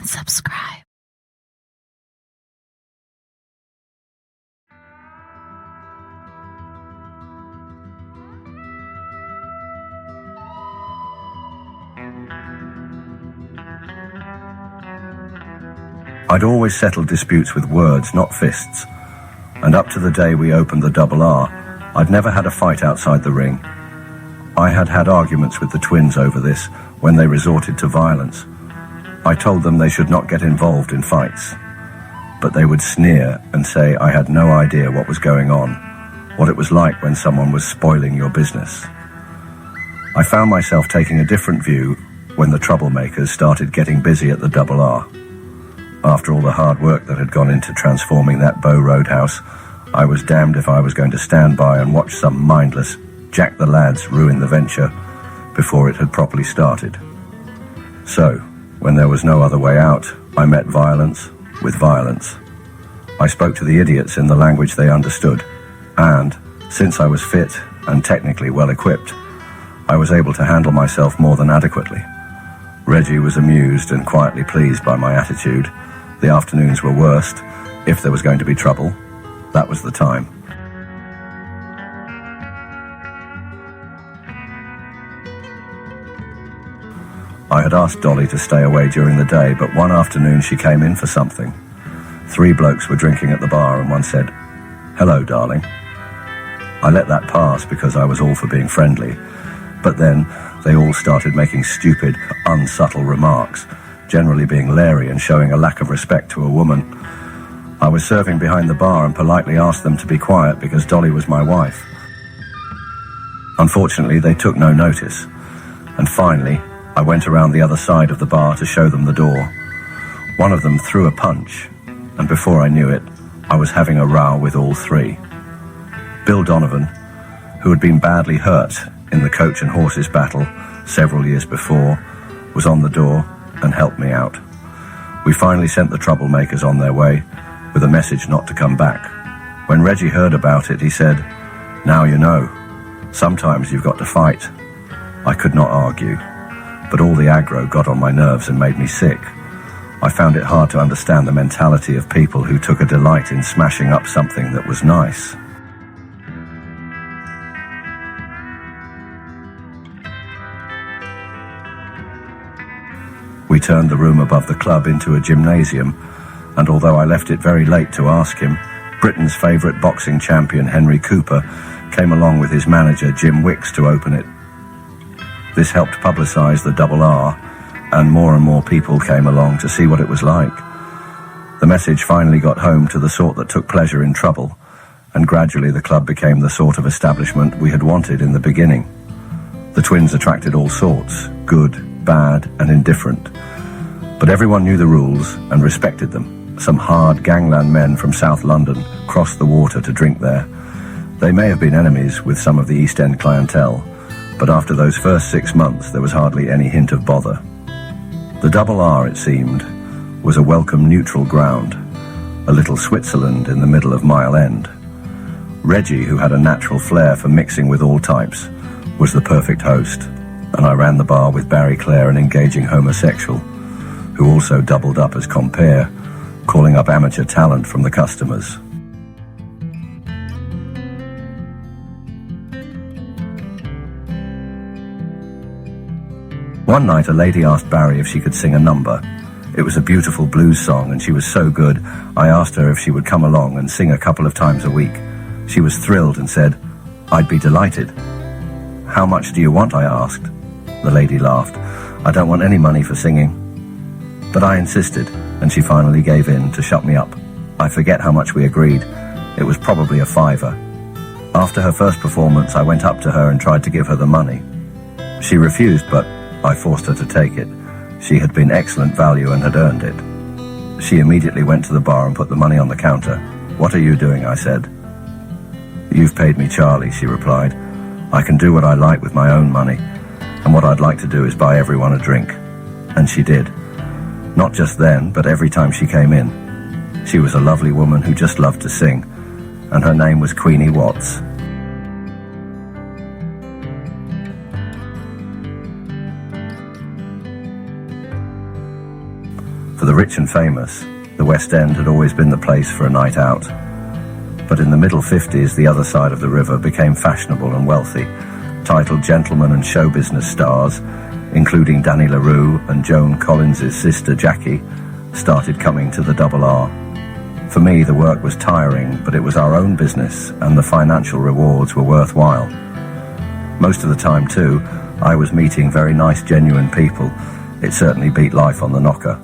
subscribe. I'd always settled disputes with words, not fists, and up to the day we opened the Double R, I'd never had a fight outside the ring. I had had arguments with the twins over this when they resorted to violence. I told them they should not get involved in fights, but they would sneer and say I had no idea what was going on, what it was like when someone was spoiling your business. I found myself taking a different view when the troublemakers started getting busy at the Double R. After all the hard work that had gone into transforming that Bow Roadhouse, I was damned if I was going to stand by and watch some mindless Jack the Lads ruin the venture before it had properly started. So, when there was no other way out, I met violence with violence. I spoke to the idiots in the language they understood, and, since I was fit and technically well equipped, I was able to handle myself more than adequately. Reggie was amused and quietly pleased by my attitude. The afternoons were worst. If there was going to be trouble, that was the time. I had asked Dolly to stay away during the day, but one afternoon she came in for something. 3 blokes were drinking at the bar and one said, "Hello, darling." I let that pass because I was all for being friendly, but then they all started making stupid, unsubtle remarks, generally being leery and showing a lack of respect to a woman. I was serving behind the bar and politely asked them to be quiet because Dolly was my wife. Unfortunately, they took no notice, and finally, I went around the other side of the bar to show them the door. One of them threw a punch, and before I knew it, I was having a row with all 3. Bill Donovan, who had been badly hurt in the coach and horses battle several years before, was on the door and helped me out. We finally sent the troublemakers on their way with a message not to come back. When Reggie heard about it, he said, "Now you know. Sometimes you've got to fight." I could not argue, but all the aggro got on my nerves and made me sick. I found it hard to understand the mentality of people who took a delight in smashing up something that was nice. We turned the room above the club into a gymnasium, and although I left it very late to ask him, Britain's favourite boxing champion Henry Cooper came along with his manager Jim Wicks to open it. This helped publicise the Double R, and more people came along to see what it was like. The message finally got home to the sort that took pleasure in trouble, and gradually the club became the sort of establishment we had wanted in the beginning. The twins attracted all sorts, good, bad and indifferent, but everyone knew the rules and respected them. Some hard gangland men from South London crossed the water to drink there. They may have been enemies with some of the East End clientele, but after those first 6 months there was hardly any hint of bother. The Double R, it seemed, was a welcome neutral ground, a little Switzerland in the middle of Mile End. Reggie, who had a natural flair for mixing with all types, was the perfect host, and I ran the bar with Barry Clare, an engaging homosexual, who also doubled up as compere, calling up amateur talent from the customers. One night a lady asked Barry if she could sing a number. It was a beautiful blues song and she was so good, I asked her if she would come along and sing a couple of times a week. She was thrilled and said, "I'd be delighted." "How much do you want?" I asked. The lady laughed. "I don't want any money for singing." But I insisted, and she finally gave in to shut me up. I forget how much we agreed. It was probably a £5. After her first performance, I went up to her and tried to give her the money. She refused, but I forced her to take it. She had been excellent value and had earned it. She immediately went to the bar and put the money on the counter. "What are you doing?" I said. "You've paid me, Charlie," she replied. "I can do what I like with my own money, and what I'd like to do is buy everyone a drink." And she did. Not just then, but every time she came in. She was a lovely woman who just loved to sing, and her name was Queenie Watts. For the rich and famous, the West End had always been the place for a night out. But in the middle 50s, the other side of the river became fashionable and wealthy. Titled gentlemen and show business stars, including Danny LaRue and Joan Collins' sister Jackie, started coming to the Double R. For me, the work was tiring, but it was our own business, and the financial rewards were worthwhile. Most of the time, too, I was meeting very nice, genuine people. It certainly beat life on the knocker.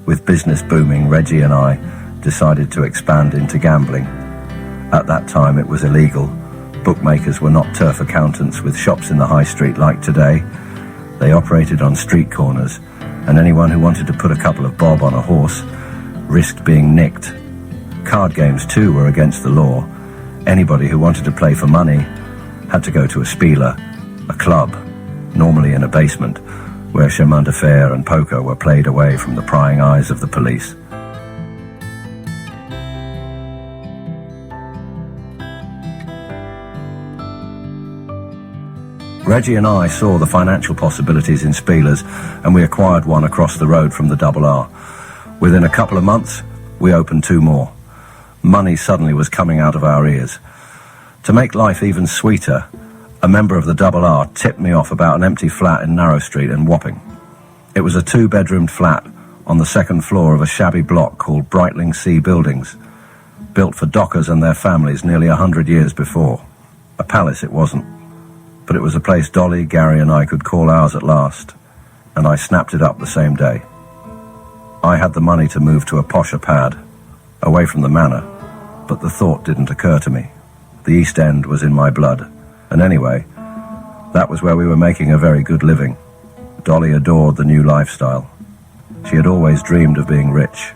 With business booming, Reggie and I decided to expand into gambling. At that time, it was illegal. Bookmakers were not turf accountants with shops in the high street like today. They operated on street corners, and anyone who wanted to put a couple of bob on a horse risked being nicked. Card games, too, were against the law. Anybody who wanted to play for money had to go to a spieler, a club, normally in a basement, where chemin de fer and poker were played away from the prying eyes of the police. Reggie and I saw the financial possibilities in spielers, and we acquired one across the road from the Double R. Within a couple of months, we opened 2 more. Money suddenly was coming out of our ears. To make life even sweeter, a member of the Double R tipped me off about an empty flat in Narrow Street in Wapping. It was a 2-bedroomed flat on the 2nd floor of a shabby block called Brightling Sea Buildings, built for dockers and their families nearly 100 years before. A palace it wasn't, but it was a place Dolly, Gary and I could call ours at last, and I snapped it up the same day. I had the money to move to a posher pad, away from the manor, but the thought didn't occur to me. The East End was in my blood, and anyway, that was where we were making a very good living. Dolly adored the new lifestyle. She had always dreamed of being rich,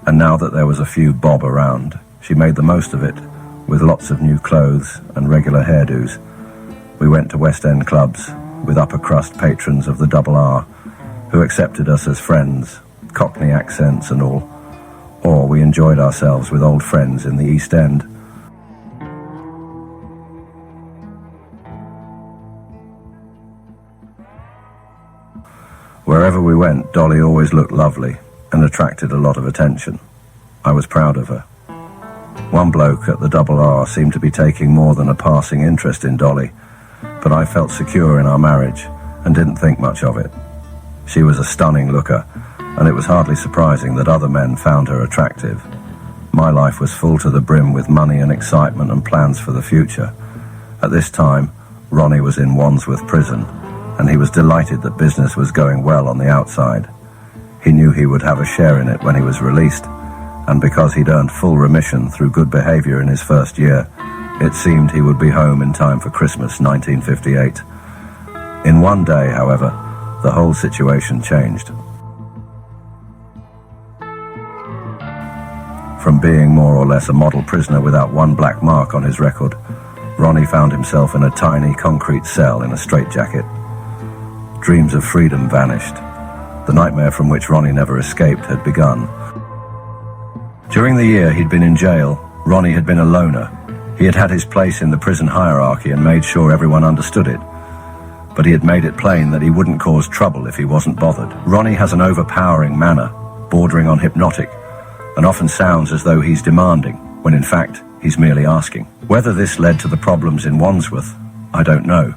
and now that there was a few bob around, she made the most of it, with lots of new clothes and regular hairdos. We went to West End clubs with upper crust patrons of the Double R, who accepted us as friends, Cockney accents and all, or we enjoyed ourselves with old friends in the East End. Wherever we went, Dolly always looked lovely and attracted a lot of attention. I was proud of her. One bloke at the Double R seemed to be taking more than a passing interest in Dolly, but I felt secure in our marriage and didn't think much of it. She was a stunning looker, and it was hardly surprising that other men found her attractive. My life was full to the brim with money and excitement and plans for the future. At this time, Ronnie was in Wandsworth prison, and he was delighted that business was going well on the outside. He knew he would have a share in it when he was released, and because he'd earned full remission through good behaviour in his first year, it seemed he would be home in time for Christmas 1958. In one day, however, the whole situation changed. From being more or less a model prisoner without one black mark on his record, Ronnie found himself in a tiny concrete cell in a straitjacket. Dreams of freedom vanished. The nightmare from which Ronnie never escaped had begun. During the year he'd been in jail, Ronnie had been a loner. He had had his place in the prison hierarchy and made sure everyone understood it. But he had made it plain that he wouldn't cause trouble if he wasn't bothered. Ronnie has an overpowering manner, bordering on hypnotic, and often sounds as though he's demanding, when in fact he's merely asking. Whether this led to the problems in Wandsworth, I don't know,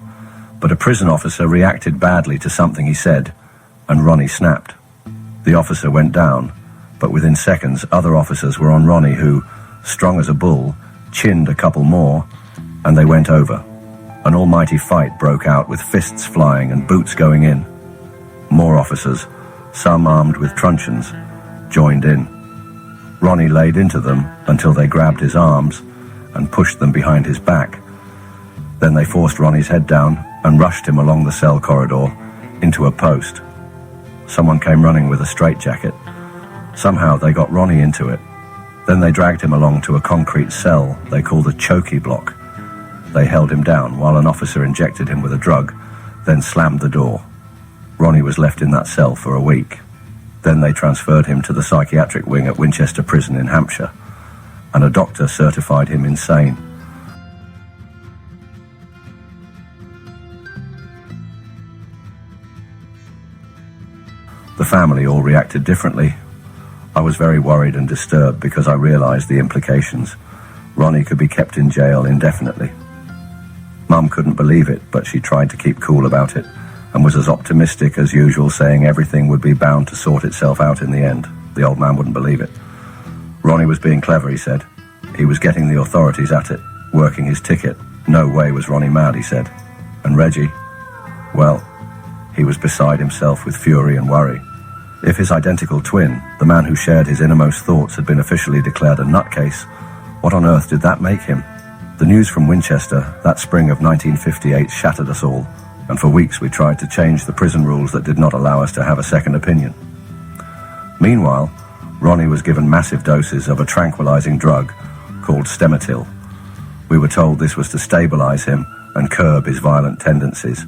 but a prison officer reacted badly to something he said, and Ronnie snapped. The officer went down, but within seconds other officers were on Ronnie who, strong as a bull, chinned a couple more, and they went over. An almighty fight broke out with fists flying and boots going in. More officers, some armed with truncheons, joined in. Ronnie laid into them until they grabbed his arms and pushed them behind his back. Then they forced Ronnie's head down and rushed him along the cell corridor into a post. Someone came running with a straitjacket. Somehow they got Ronnie into it. Then they dragged him along to a concrete cell they called a chokey block. They held him down while an officer injected him with a drug, then slammed the door. Ronnie was left in that cell for a week. Then they transferred him to the psychiatric wing at Winchester Prison in Hampshire, and a doctor certified him insane. The family all reacted differently. I was very worried and disturbed because I realised the implications. Ronnie could be kept in jail indefinitely. Mum couldn't believe it, but she tried to keep cool about it and was as optimistic as usual, saying everything would be bound to sort itself out in the end. The old man wouldn't believe it. Ronnie was being clever, he said. He was getting the authorities at it, working his ticket. No way was Ronnie mad, he said. And Reggie, well, he was beside himself with fury and worry. If his identical twin, the man who shared his innermost thoughts, had been officially declared a nutcase, what on earth did that make him? The news from Winchester, that spring of 1958, shattered us all, and for weeks we tried to change the prison rules that did not allow us to have a second opinion. Meanwhile, Ronnie was given massive doses of a tranquilizing drug called Stemetil. We were told this was to stabilize him and curb his violent tendencies.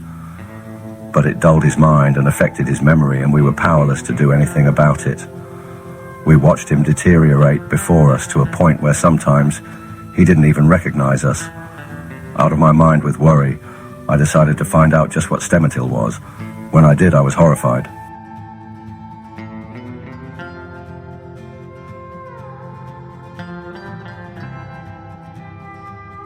But it dulled his mind and affected his memory, and we were powerless to do anything about it. We watched him deteriorate before us to a point where sometimes he didn't even recognize us. Out of my mind with worry, I decided to find out just what Stemetil was. When I did, I was horrified.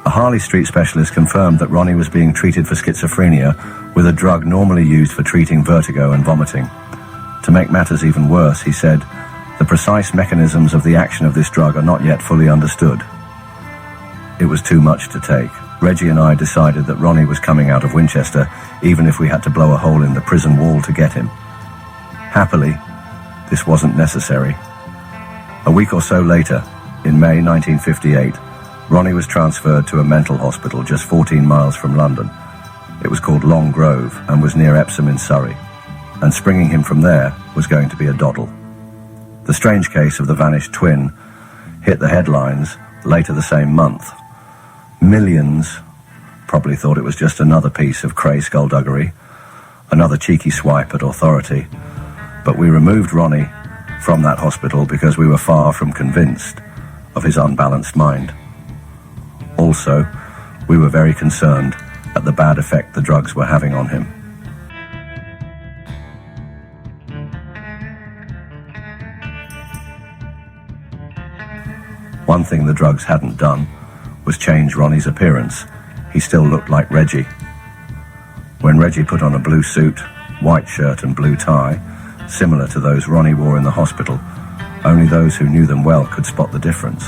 A Harley Street specialist confirmed that Ronnie was being treated for schizophrenia with a drug normally used for treating vertigo and vomiting. To make matters even worse, he said, the precise mechanisms of the action of this drug are not yet fully understood. It was too much to take. Reggie and I decided that Ronnie was coming out of Winchester, even if we had to blow a hole in the prison wall to get him. Happily, this wasn't necessary. A week or so later, in May 1958, Ronnie was transferred to a mental hospital just 14 miles from London. It was called Long Grove and was near Epsom in Surrey, and springing him from there was going to be a doddle. The strange case of the vanished twin hit the headlines later the same month. Millions probably thought it was just another piece of Kray skullduggery, another cheeky swipe at authority, but we removed Ronnie from that hospital because we were far from convinced of his unbalanced mind. Also, we were very concerned at the bad effect the drugs were having on him. One thing the drugs hadn't done was change Ronnie's appearance. He still looked like Reggie. When Reggie put on a blue suit, white shirt and blue tie, similar to those Ronnie wore in the hospital, only those who knew them well could spot the difference.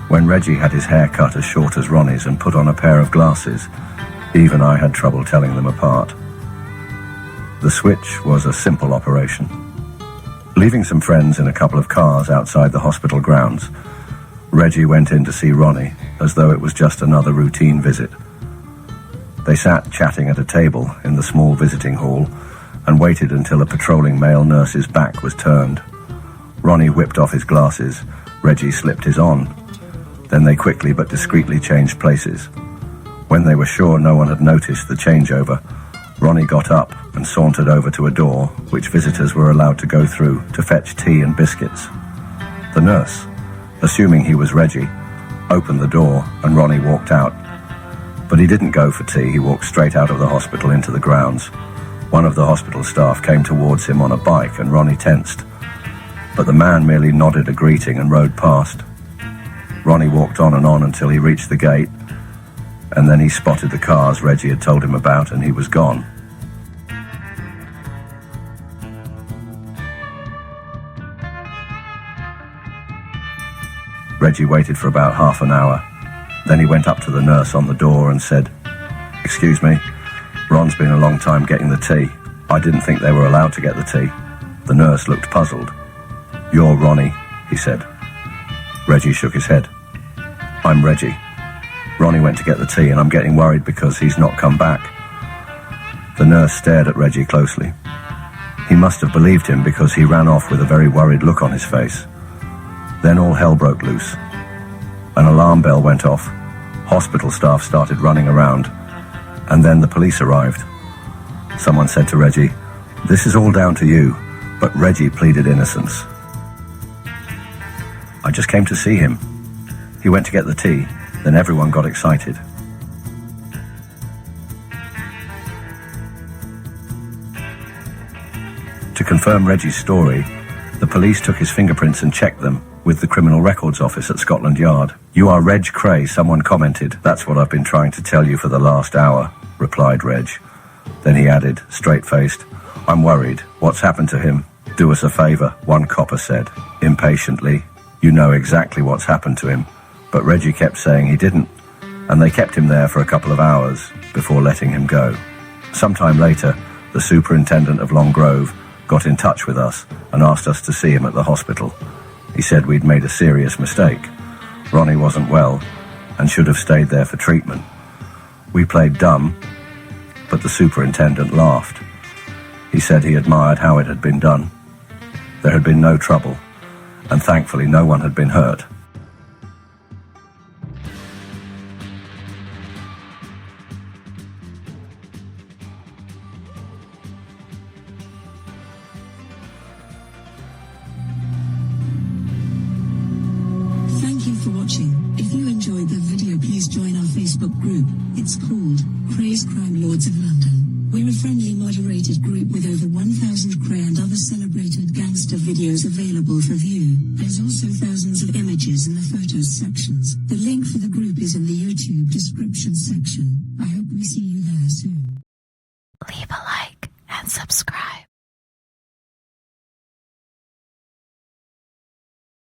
When Reggie had his hair cut as short as Ronnie's and put on a pair of glasses, even I had trouble telling them apart. The switch was a simple operation. Leaving some friends in a couple of cars outside the hospital grounds, Reggie went in to see Ronnie as though it was just another routine visit. They sat chatting at a table in the small visiting hall and waited until a patrolling male nurse's back was turned. Ronnie whipped off his glasses, Reggie slipped his on. Then they quickly but discreetly changed places. When they were sure no one had noticed the changeover, Ronnie got up and sauntered over to a door which visitors were allowed to go through to fetch tea and biscuits. The nurse, assuming he was Reggie, opened the door and Ronnie walked out. But he didn't go for tea, he walked straight out of the hospital into the grounds. One of the hospital staff came towards him on a bike and Ronnie tensed. But the man merely nodded a greeting and rode past. Ronnie walked on until he reached the gate, and then he spotted the cars Reggie had told him about and he was gone. Reggie waited for about half an hour. Then he went up to the nurse on the door and said, "Excuse me, Ron's been a long time getting the tea. I didn't think they were allowed to get the tea." The nurse looked puzzled. "You're Ronnie," he said. Reggie shook his head. "I'm Reggie. Ronnie went to get the tea and I'm getting worried because he's not come back." The nurse stared at Reggie closely. He must have believed him because he ran off with a very worried look on his face. Then all hell broke loose. An alarm bell went off, hospital staff started running around, and then the police arrived. Someone said to Reggie, "This is all down to you," but Reggie pleaded innocence. "I just came to see him. He went to get the tea." Then everyone got excited. To confirm Reggie's story, The police took his fingerprints and checked them with the Criminal Records Office at Scotland Yard. "You are Reg Kray," someone commented. "That's what I've been trying to tell you for the last hour," replied Reg. Then he added, straight-faced, "I'm worried. What's happened to him? Do us a favour," one copper said, impatiently. "You know exactly what's happened to him." But Reggie kept saying he didn't, and they kept him there for a couple of hours before letting him go. Sometime later, the superintendent of Long Grove got in touch with us and asked us to see him at the hospital. He said we'd made a serious mistake. Ronnie wasn't well and should have stayed there for treatment. We played dumb, but the superintendent laughed. He said he admired how it had been done. There had been no trouble, and thankfully no one had been hurt. Thank you for watching. If you enjoyed the video, please join our Facebook group. It's called Krays Crime Lords of London. We're a friendly moderated group with over 1,000 Kray and other celebrated gangster videos available for view. There's also thousands of images in the photos sections. The link for the group is in the YouTube description section. I hope we see you there soon. Leave a like and subscribe.